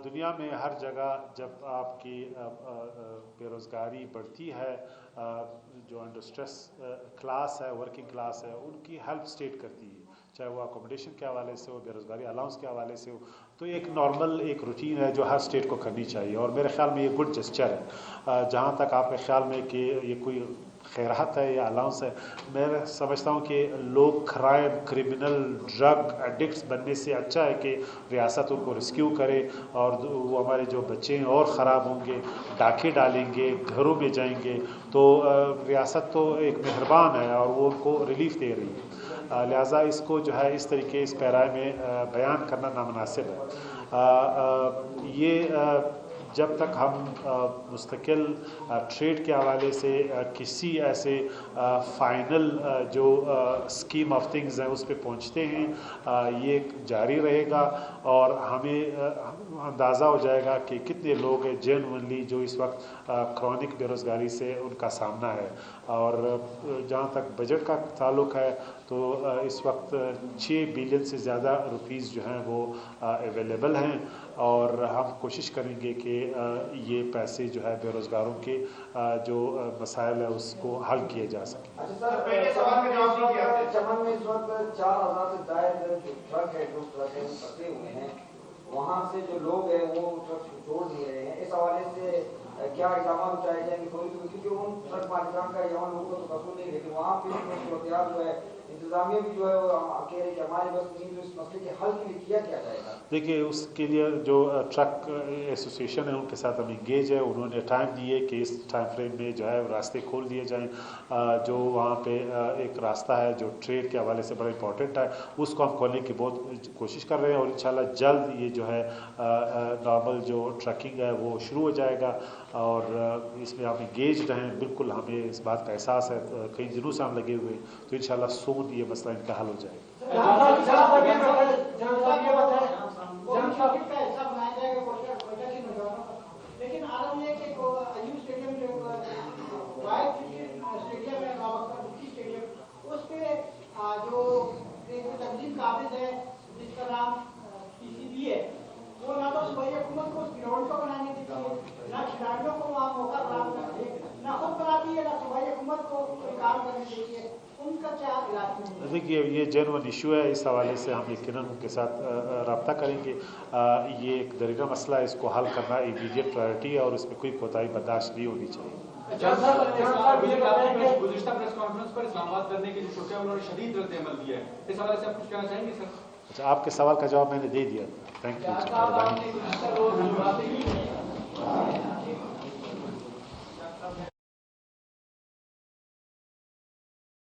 دنیا میں ہر جگہ جب آپ کی بے روزگاری بڑھتی ہے، جو انڈر اسٹریس کلاس ہے، ورکنگ کلاس ہے، ان کی ہیلپ اسٹیٹ کرتی ہے، چاہے وہ اکوموڈیشن کے حوالے سے ہو، بے روزگاری الاؤنس کے حوالے سے ہو. تو ایک نارمل ایک روٹین ہے جو ہر اسٹیٹ کو کرنی چاہیے، اور میرے خیال میں یہ گڈ جسچر ہے. جہاں تک آپ کے خیال میں کہ یہ کوئی خیرات ہے یا الاؤنس ہے، میں سمجھتا ہوں کہ لوگ کرائم، کرمنل، ڈرگ ایڈکٹس بننے سے اچھا ہے کہ ریاست ان کو ریسکیو کرے، اور وہ ہمارے جو بچے ہیں اور خراب ہوں گے، ڈاکے ڈالیں گے، گھروں میں جائیں گے. تو ریاست تو ایک مہربان ہے اور وہ ان کو ریلیف دے رہی ہے. لہٰذا اس کو جو ہے اس طریقے اس پیرائے میں بیان کرنا نامناسب ہے. یہ جب تک ہم مستقل ٹریڈ کے حوالے سے کسی ایسے فائنل جو اسکیم آف تھنگز ہیں اس پہ پہنچتے ہیں، یہ جاری رہے گا، اور ہمیں اندازہ ہو جائے گا کہ کتنے لوگ ہیں جینونلی جو اس وقت کرونک بے روزگاری سے ان کا سامنا ہے. اور جہاں تک بجٹ کا تعلق ہے تو اس وقت 6 بلین سے زیادہ روپیز جو ہیں وہ اویلیبل ہیں، اور ہم کوشش کریں گے کہ یہ پیسے جو ہے بے روزگاروں کے جو مسائل ہیں اس کو حل کیے جا سکیں. چمن میں اس وقت 4000 سے زائد جو ٹرک ہے پھنسے ہوئے ہیں، وہاں سے جو لوگ ہیں وہ ٹرک چھوڑ نہیں رہے ہیں. اس حوالے سے کیا اقدامات اٹھائے جائیں گے؟ کیونکہ ان ٹرک مالکان کا یہاں لوگوں کو تو قصور نہیں، لیکن وہاں پہ صورتحال جو ہے، انتظامیہ بھی جو ہے وہ کہہ رہے کہ ہمارے بس نہیں، تو اس مسئلے کے حل کے لیے کیا جائے گا؟ دیکھیے، اس کے لیے جو ٹرک ایسوسیشن ہے ان کے ساتھ ہم انگیج ہے. انہوں نے ٹائم دیے کہ اس ٹائم فریم میں جو ہے راستے کھول دیے جائیں. جو وہاں پہ ایک راستہ ہے جو ٹریڈ کے حوالے سے بڑا امپورٹنٹ ہے، اس کو ہم کھولنے کی بہت کوشش کر رہے ہیں، اور انشاءاللہ جلد یہ جو ہے نارمل جو ٹرکنگ ہے وہ شروع ہو جائے گا. اور اس میں ہم انگیجڈ ہیں، بالکل ہمیں اس بات کا احساس ہے، کئی دنوں سے ہم لگے ہوئے ہیں. تو انشاءاللہ سون یہ مسئلہ ان کا حل ہو جائے گا. لیکن عالم یہ کہ ایوب اسٹیڈیم جو اس پہ جو تنظیم قابض ہے جس کا نام PCB ہے، وہ نہ تو صوبائی حکومت کو اس گراؤنڈ کو بنانے دیتی ہے، نہ کھلاڑیوں کو وہاں موقع فراہم کرتی ہے، نہ خود بناتی ہے، نہ صوبائی حکومت کو کوئی کام کرنے دیتی ہے. ان کا کیا علاج ہے؟ دیکھیے، یہ جینون ایشو ہے. اس حوالے سے ہم یقیناً ان کے ساتھ رابطہ کریں گے. یہ ایک درینہ مسئلہ ہے، اس کو حل کرنا امیڈیٹ پرائرٹی ہے، اور اس میں کوئی کوتاہی برداشت نہیں ہونی چاہیے. گزشتہ پریس کانفرنس پر اسلام آباد کرنے کے جو شوق ہے انہوں نے شدید رد عمل دیا ہے، اس حوالے سے آپ کچھ کہنا چاہیں گے سر؟ اچھا، آپ کے سوال کا جواب میں نے دے دیا. Thank you.